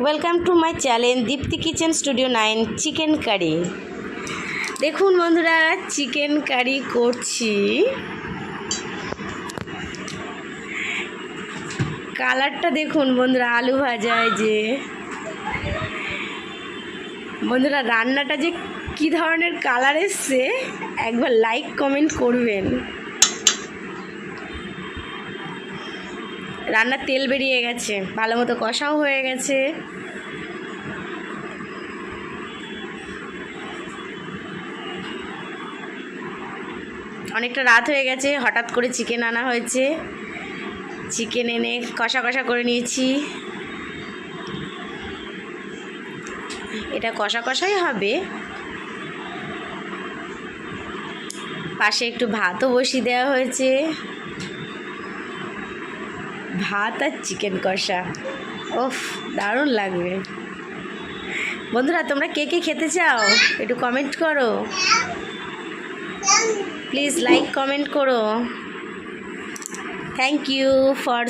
Welcome to my channel Dipti kitchen studio 9 chicken curry. দেখুন বন্ধুরা, chicken curry করছি। কালারটা দেখুন বন্ধুরা, আলু ভাজায় যে বন্ধুরা রান্নাটা যে কী ধরনের কালার এসছে একবার লাইক কমেন্ট করবেন। রান্নার তেল বেরিয়ে গেছে, ভালো মতো কষাও হয়ে গেছে। অনেকটা রাত হয়ে গেছে, হঠাৎ করে চিকেন আনা হয়েছে। চিকেন এনে কষা কষা করে নিয়েছি। এটা কষা কষাই হবে। পাশে একটু ভাতও বসিয়ে দেওয়া হয়েছে। ভাত আর চিকেন কষা, ওফ দারুণ লাগবে। বন্ধুরা তোমরা কে কে খেতে চাও একটু কমেন্ট করো, প্লিজ লাইক কমেন্ট করো। Thank you for